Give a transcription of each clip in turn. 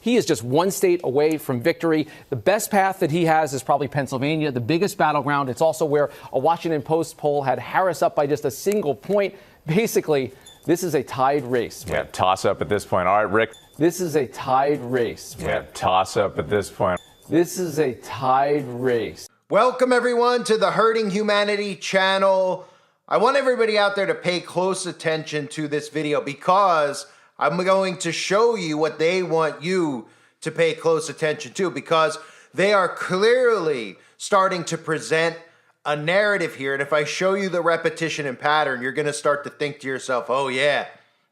he is just one state away from victory. The best path that he has is probably Pennsylvania, the biggest battleground. It's also where a Washington Post poll had Harris up by just a single point. Basically, this is a tied race. Yeah, toss up at this point. All right, Rick. This is a tied race. Yeah, toss up at this point. This is a tied race. Welcome, everyone, to the Hurting Humanity channel. I want everybody out there to pay close attention to this video because I'm going to show you what they want you to pay close attention to, because they are clearly starting to present a narrative here. And if I show you the repetition and pattern, you're going to start to think to yourself, oh yeah,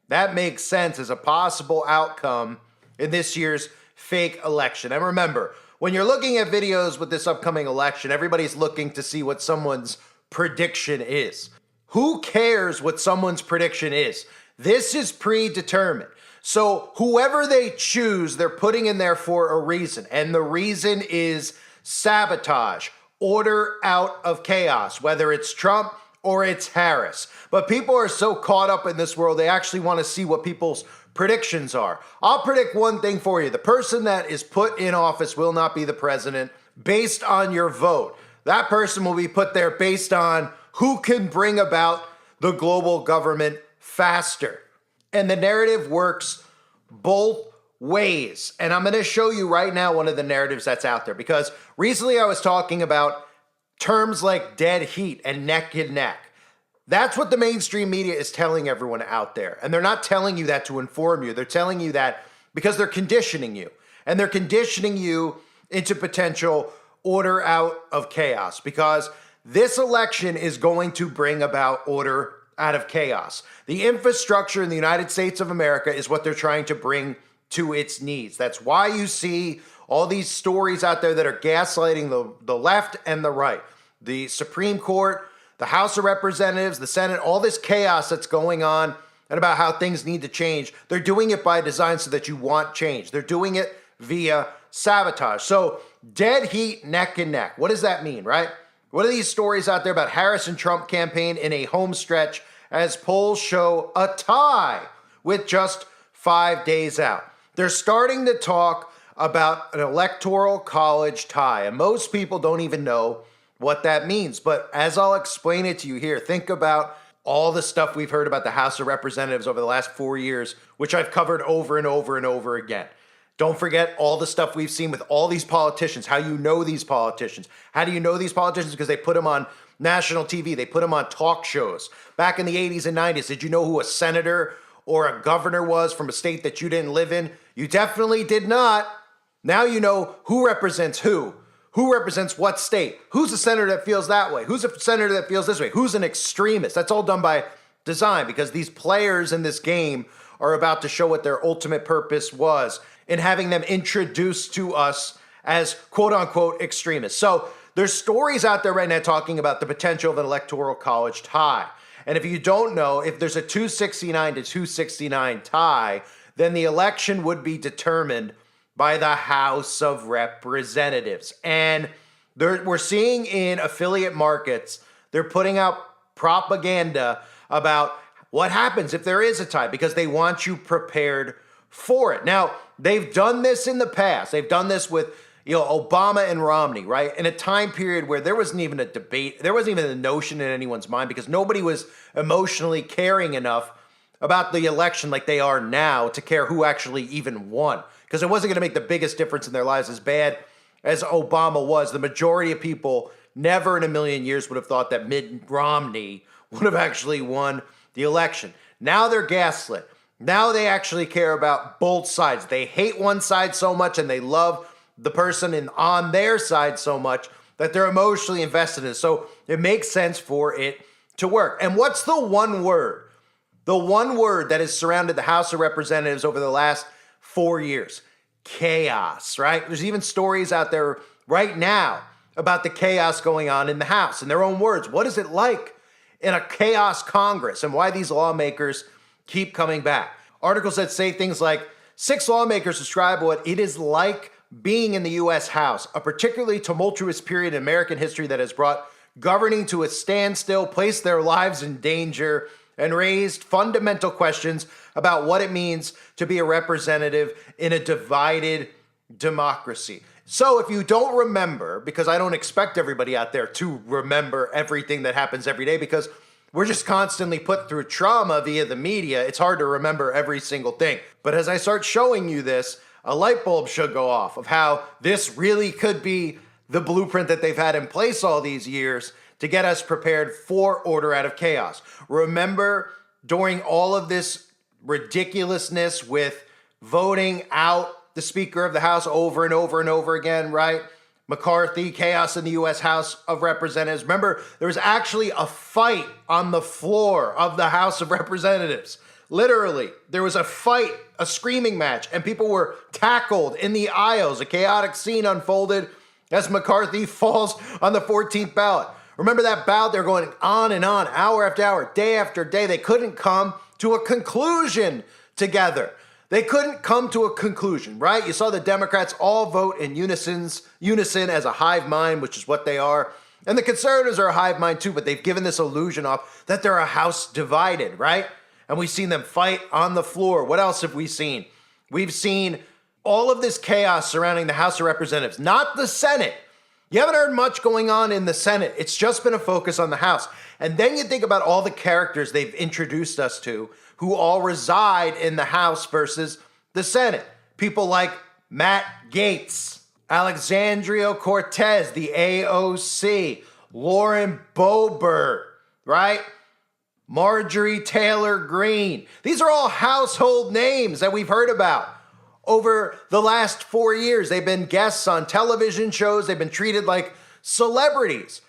that makes sense as a possible outcome in this year's fake election. And remember, when you're looking at videos with this upcoming election, everybody's looking to see what someone's prediction is. Who cares what someone's prediction is? This is predetermined. So whoever they choose, they're putting in there for a reason. And the reason is sabotage, order out of chaos, whether it's Trump or it's Harris. But people are so caught up in this world, they actually want to see what people's predictions are. I'll predict one thing for you. The person that is put in office will not be the president based on your vote. That person will be put there based on who can bring about the global government faster. And the narrative works both ways. And I'm going to show you right now one of the narratives that's out there, because recently I was talking about terms like dead heat and neck and neck. That's what the mainstream media is telling everyone out there. And they're not telling you that to inform you. They're telling you that because they're conditioning you. And they're conditioning you into potential order out of chaos, because this election is going to bring about order out of chaos. The infrastructure in the United States of America is what they're trying to bring to its knees. That's why you see all these stories out there that are gaslighting the left and the right. The Supreme Court, the House of Representatives, the Senate, all this chaos that's going on and about how things need to change. They're doing it by design so that you want change. They're doing it via sabotage. So dead heat, neck and neck. What does that mean, right? What are these stories out there about Harris and Trump campaign in a home stretch as polls show a tie with just 5 days out? They're starting to talk about an electoral college tie, and most people don't even know what that means. But as I'll explain it to you here, think about all the stuff we've heard about the House of Representatives over the last 4 years, which I've covered over and over and over again. Don't forget all the stuff we've seen with all these politicians, how you know these politicians. How do you know these politicians? Because they put them on national TV. They put them on talk shows. Back in the 80s and 90s, did you know who a senator or a governor was from a state that you didn't live in? You definitely did not. Now you know who represents who. Who represents what state? Who's a senator that feels that way? Who's a senator that feels this way? Who's an extremist? That's all done by design, because these players in this game are about to show what their ultimate purpose was in having them introduced to us as quote unquote extremists. So there's stories out there right now talking about the potential of an electoral college tie. And if you don't know, if there's a 269 to 269 tie, then the election would be determined by the House of Representatives. And we're seeing in affiliate markets, they're putting out propaganda about what happens if there is a tie, because they want you prepared for it. Now, they've done this in the past. They've done this with Obama and Romney, right? In a time period where there wasn't even a debate, there wasn't even a notion in anyone's mind, because nobody was emotionally caring enough about the election like they are now to care who actually even won. Because it wasn't going to make the biggest difference in their lives. As bad as Obama was, the majority of people never in a million years would have thought that Mitt Romney would have actually won the election. Now they're gaslit. Now they actually care about both sides. They hate one side so much and they love the person on their side so much that they're emotionally invested in it. So it makes sense for it to work. And what's the one word? The one word that has surrounded the House of Representatives over the last 4 years? Chaos, right? There's even stories out there right now about the chaos going on in the House. In their own words, what is it like in a chaos Congress, and why these lawmakers keep coming back? Articles that say things like, 6 lawmakers describe what it is like being in the U.S. House, a particularly tumultuous period in American history that has brought governing to a standstill, placed their lives in danger, and raised fundamental questions about what it means to be a representative in a divided democracy. So if you don't remember, because I don't expect everybody out there to remember everything that happens every day, because we're just constantly put through trauma via the media, it's hard to remember every single thing. But as I start showing you this, a light bulb should go off of how this really could be the blueprint that they've had in place all these years to get us prepared for order out of chaos. Remember, during all of this ridiculousness with voting out the Speaker of the House over and over and over again, right? McCarthy, chaos in the U.S. House of Representatives. Remember, there was actually a fight on the floor of the House of Representatives. Literally, there was a fight, a screaming match, and people were tackled in the aisles. A chaotic scene unfolded as McCarthy falls on the 14th ballot. Remember that ballot? They're going on and on, hour after hour, day after day. They couldn't come to a conclusion together. They couldn't come to a conclusion, right? You saw the Democrats all vote in unison as a hive mind, which is what they are. And the conservatives are a hive mind too, but they've given this illusion off that they're a house divided, right? And we've seen them fight on the floor. What else have we seen? We've seen all of this chaos surrounding the House of Representatives, not the Senate. You haven't heard much going on in the Senate. It's just been a focus on the House. And then you think about all the characters they've introduced us to who all reside in the House versus the Senate. People like Matt Gaetz, Alexandria Cortez, the AOC, Lauren Boebert, right? Marjorie Taylor Greene. These are all household names that we've heard about. Over the last 4 years, they've been guests on television shows. They've been treated like celebrities.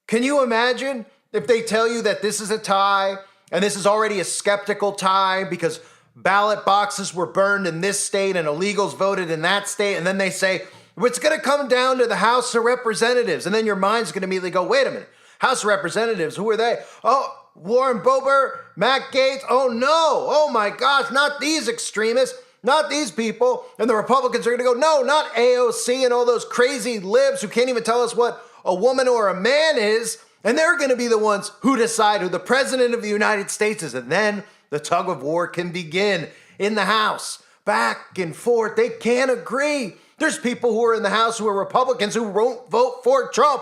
Can you imagine if they tell you that this is a tie and this is already a skeptical tie because ballot boxes were burned in this state and illegals voted in that state, and then they say, it's going to come down to the House of Representatives. And then your mind's going to immediately go, wait a minute, House of Representatives, who are they? Oh, Lauren Boebert, Matt Gaetz. Oh no, oh my gosh, not these extremists. Not these people. And the Republicans are going to go, no, not AOC and all those crazy libs who can't even tell us what a woman or a man is. And they're going to be the ones who decide who the president of the United States is. And then the tug of war can begin in the House. Back and forth. They can't agree. There's people who are in the House who are Republicans who won't vote for Trump.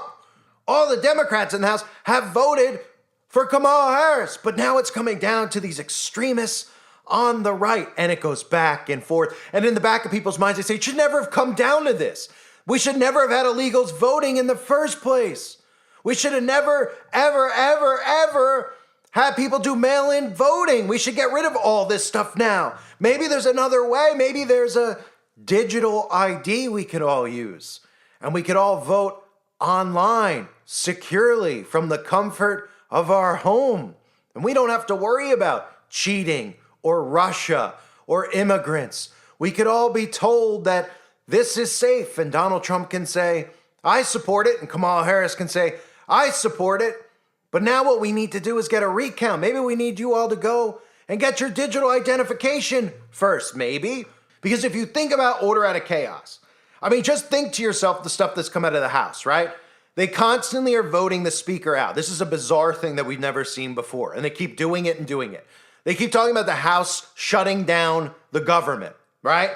All the Democrats in the House have voted for Kamala Harris. But now it's coming down to these extremists on the right, and it goes back and forth. And in the back of people's minds, they say, it should never have come down to this. We should never have had illegals voting in the first place. We should have never, ever, ever, ever had people do mail-in voting. We should get rid of all this stuff now. Maybe there's another way. Maybe there's a digital ID we could all use, and we could all vote online securely from the comfort of our home. And we don't have to worry about cheating or Russia, or immigrants. We could all be told that this is safe, and Donald Trump can say, I support it, and Kamala Harris can say, I support it. But now what we need to do is get a recount. Maybe we need you all to go and get your digital identification first, maybe. Because if you think about order out of chaos, I mean, just think to yourself the stuff that's come out of the House, right? They constantly are voting the speaker out. This is a bizarre thing that we've never seen before, and they keep doing it and doing it. They keep talking about the House shutting down the government, right?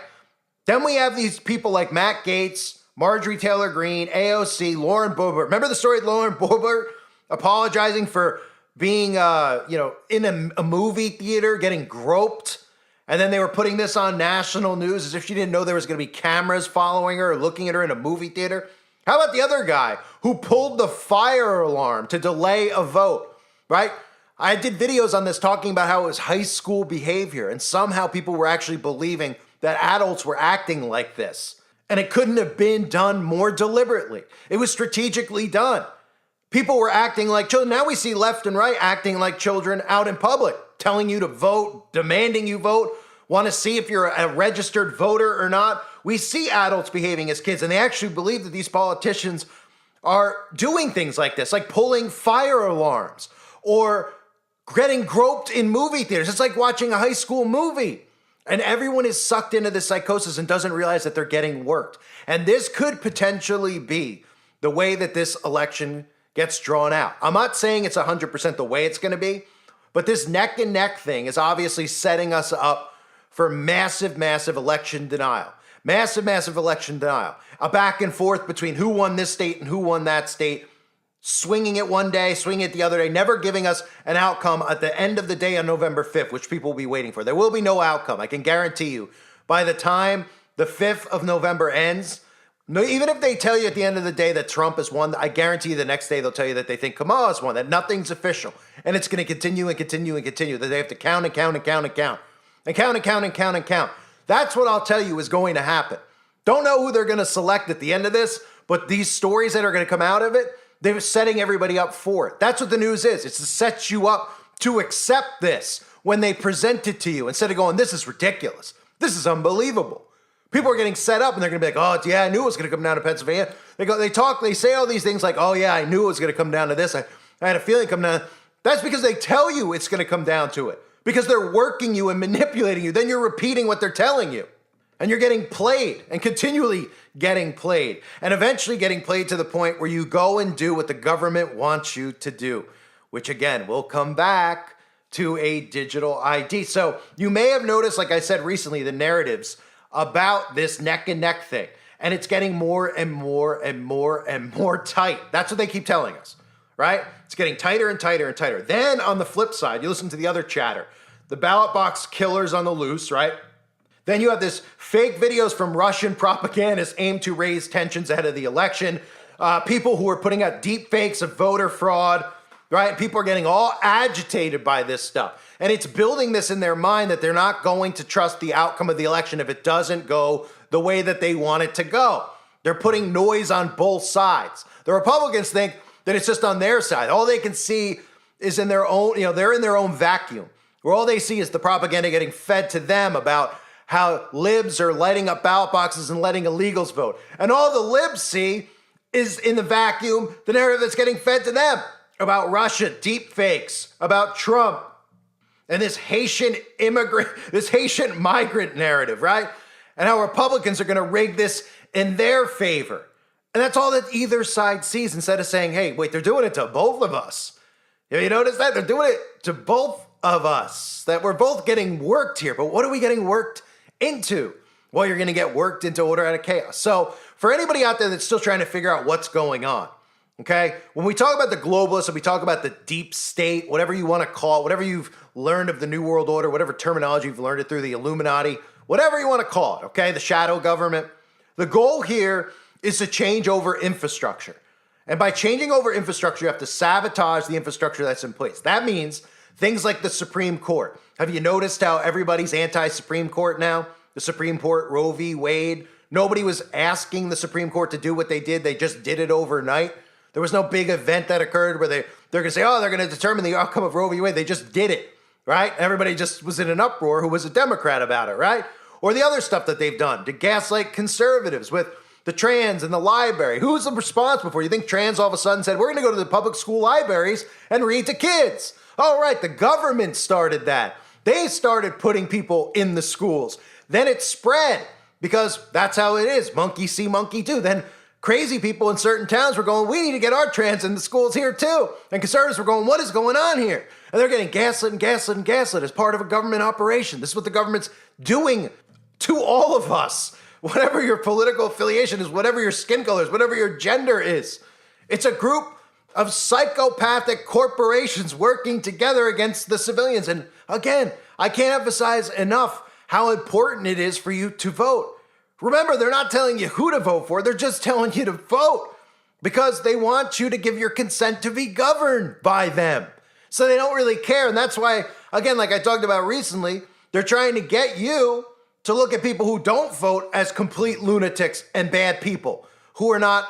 Then we have these people like Matt Gaetz, Marjorie Taylor Greene, AOC, Lauren Boebert. Remember the story of Lauren Boebert apologizing for being, in a movie theater, getting groped? And then they were putting this on national news as if she didn't know there was going to be cameras following her or looking at her in a movie theater. How about the other guy who pulled the fire alarm to delay a vote, right? I did videos on this talking about how it was high school behavior, and somehow people were actually believing that adults were acting like this. And it couldn't have been done more deliberately. It was strategically done. People were acting like children. Now we see left and right acting like children out in public, telling you to vote, demanding you vote, want to see if you're a registered voter or not. We see adults behaving as kids, and they actually believe that these politicians are doing things like this, like pulling fire alarms or getting groped in movie theaters. It's like watching a high school movie. And everyone is sucked into this psychosis and doesn't realize that they're getting worked. And this could potentially be the way that this election gets drawn out. I'm not saying it's 100% the way it's going to be, But this neck and neck thing is obviously setting us up for massive, massive election denial. Massive, massive election denial. A back and forth between who won this state and who won that state. Swinging it one day, swinging it the other day, never giving us an outcome at the end of the day on November 5th, which people will be waiting for. There will be no outcome. I can guarantee you. By the time the 5th of November ends, even if they tell you at the end of the day that Trump has won, I guarantee you the next day they'll tell you that they think Kamala has won, that nothing's official. And it's going to continue and continue and continue, that they have to count and count and count and count. And count and count and count and count. That's what I'll tell you is going to happen. Don't know who they're going to select at the end of this, but these stories that are going to come out of it, they're setting everybody up for it. That's what the news is. It's to set you up to accept this when they present it to you instead of going, this is ridiculous. This is unbelievable. People are getting set up and they're going to be like, oh, yeah, I knew it was going to come down to Pennsylvania. They say all these things like, oh, yeah, I knew it was going to come down to this. I had a feeling come down. That's because they tell you it's going to come down to it because they're working you and manipulating you. Then you're repeating what they're telling you. And you're getting played and continually getting played and eventually getting played to the point where you go and do what the government wants you to do, which again, will come back to a digital ID. So you may have noticed, like I said recently, the narratives about this neck and neck thing, and it's getting more and more and more and more tight. That's what they keep telling us, right? It's getting tighter and tighter and tighter. Then on the flip side, you listen to the other chatter, the ballot box killers on the loose, right? Then you have this fake videos from Russian propagandists aimed to raise tensions ahead of the election. People who are putting out deep fakes of voter fraud, right? People are getting all agitated by this stuff. And it's building this in their mind that they're not going to trust the outcome of the election if it doesn't go the way that they want it to go. They're putting noise on both sides. The Republicans think that it's just on their side. All they can see is in their own, they're in their own vacuum, where all they see is the propaganda getting fed to them about how libs are lighting up ballot boxes and letting illegals vote. And all the libs see is in the vacuum, the narrative that's getting fed to them about Russia, deep fakes, about Trump, and this Haitian migrant narrative, right? And how Republicans are going to rig this in their favor. And that's all that either side sees instead of saying, hey, wait, they're doing it to both of us. You notice that? They're doing it to both of us, that we're both getting worked here. But what are we getting worked into? Well, you're going to get worked into order out of chaos. So for anybody out there that's still trying to figure out what's going on, okay, when we talk about the globalists and we talk about the deep state, whatever you want to call it, whatever you've learned of the New World Order, whatever terminology you've learned it through, the Illuminati, whatever you want to call it, okay, the shadow government, the goal here is to change over infrastructure. And by changing over infrastructure, you have to sabotage the infrastructure that's in place. That means things like the Supreme Court. Have you noticed how everybody's anti-Supreme Court now? The Supreme Court, Roe v. Wade. Nobody was asking the Supreme Court to do what they did. They just did it overnight. There was no big event that occurred where they're going to say, oh, they're going to determine the outcome of Roe v. Wade. They just did it, right? Everybody just was in an uproar who was a Democrat about it, right? Or the other stuff that they've done to gaslight conservatives with the trans and the library. Who's responsible for it? You think trans all of a sudden said, we're going to go to the public school libraries and read to kids? All right, the government started that. They started putting people in the schools. Then it spread because that's how it is. Monkey see, monkey do. Then crazy people in certain towns were going, we need to get our trans in the schools here too. And conservatives were going, what is going on here? And they're getting gaslit and gaslit and gaslit as part of a government operation. This is what the government's doing to all of us. Whatever your political affiliation is, whatever your skin color is, whatever your gender is. It's a group of psychopathic corporations working together against the civilians. And again, I can't emphasize enough how important it is for you to vote. Remember, they're not telling you who to vote for. They're just telling you to vote because they want you to give your consent to be governed by them. So they don't really care. And that's why, again, like I talked about recently, they're trying to get you to look at people who don't vote as complete lunatics and bad people who are not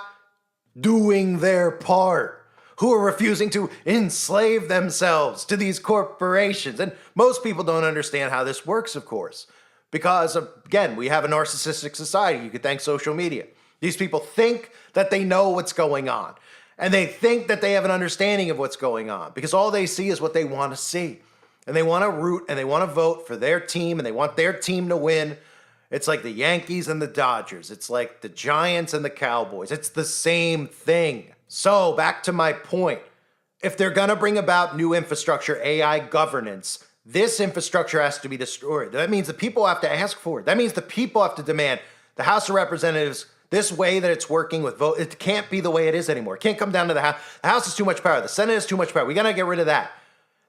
doing their part, who are refusing to enslave themselves to these corporations. And most people don't understand how this works, of course, because, again, we have a narcissistic society. You could thank social media. These people think that they know what's going on, and they think that they have an understanding of what's going on because all they see is what they want to see. And they want to root and they want to vote for their team and they want their team to win. It's like the Yankees and the Dodgers. It's like the Giants and the Cowboys. It's the same thing. So back to my point. if they're going to bring about new infrastructure, AI governance, this infrastructure has to be destroyed. That means the people have to ask for it. That means the people have to demand. The House of Representatives, this way that it's working with vote, it can't be the way it is anymore. It can't come down to the House. The House has too much power. The Senate has too much power. We got to get rid of that.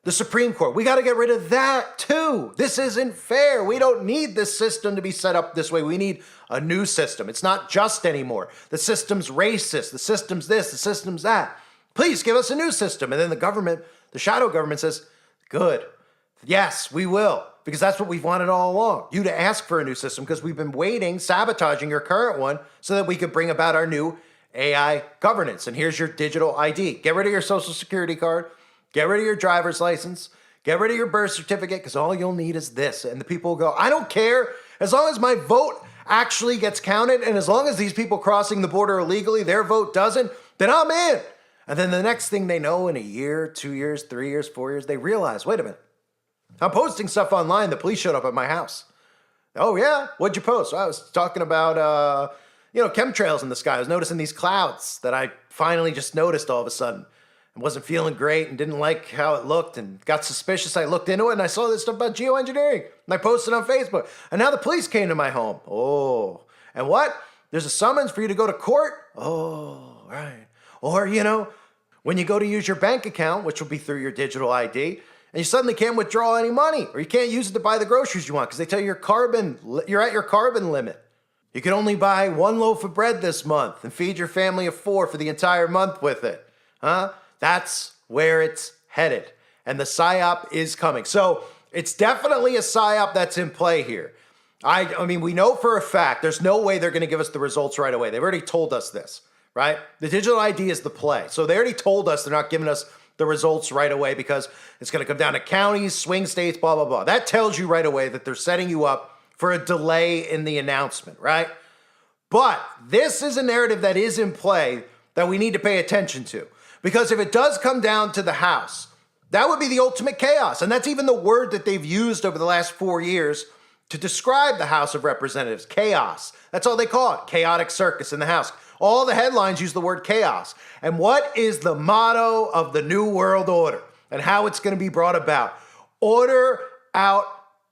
The Supreme Court, we got to get rid of that too. This isn't fair. We don't need this system to be set up this way. We need a new system. It's not just anymore. The system's racist. The system's this. The system's that. Please give us a new system. And then the government, the shadow government says, good. Yes, we will. Because that's what we've wanted all along. You to ask for a new system because we've been waiting, sabotaging your current one so that we could bring about our new AI governance. And here's your digital ID. Get rid of your social security card. Get rid of your driver's license. Get rid of your birth certificate because all you'll need is this. And the people will go, I don't care. As long as my vote actually gets counted and as long as these people crossing the border illegally, their vote doesn't, then I'm in. And then the next thing they know in a year, 2 years, 3 years, 4 years, they realize, wait a minute. I'm posting stuff online. The police showed up at my house. Oh, yeah? What'd you post? Well, I was talking about, chemtrails in the sky. I was noticing these clouds that I finally just noticed all of a sudden. I wasn't feeling great and didn't like how it looked and got suspicious. I looked into it and I saw this stuff about geoengineering. And I posted on Facebook. And now the police came to my home. Oh. And what? There's a summons for you to go to court? Oh, right. Or, when you go to use your bank account, which will be through your digital ID, and you suddenly can't withdraw any money, or you can't use it to buy the groceries you want because they tell you you're at your carbon limit. You can only buy 1 loaf of bread this month and feed your family of 4 for the entire month with it. Huh? That's where it's headed. And the PSYOP is coming. So it's definitely a PSYOP that's in play here. I mean, we know for a fact there's no way they're going to give us the results right away. They've already told us this, right? The digital ID is the play. So they already told us they're not giving us the results right away because it's going to come down to counties, swing states, blah, blah, blah. That tells you right away that they're setting you up for a delay in the announcement, right? But this is a narrative that is in play that we need to pay attention to. Because if it does come down to the House, that would be the ultimate chaos. And that's even the word that they've used over the last 4 years to describe the House of Representatives, chaos. That's all they call it, chaotic circus in the House. All the headlines use the word chaos. And what is the motto of the New World Order and how it's going to be brought about? Order out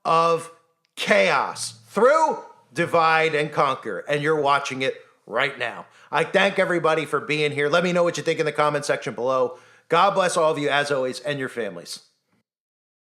of chaos through divide and conquer. And you're watching it right now. I thank everybody for being here. Let me know what you think in the comment section below. God bless all of you as always and your families.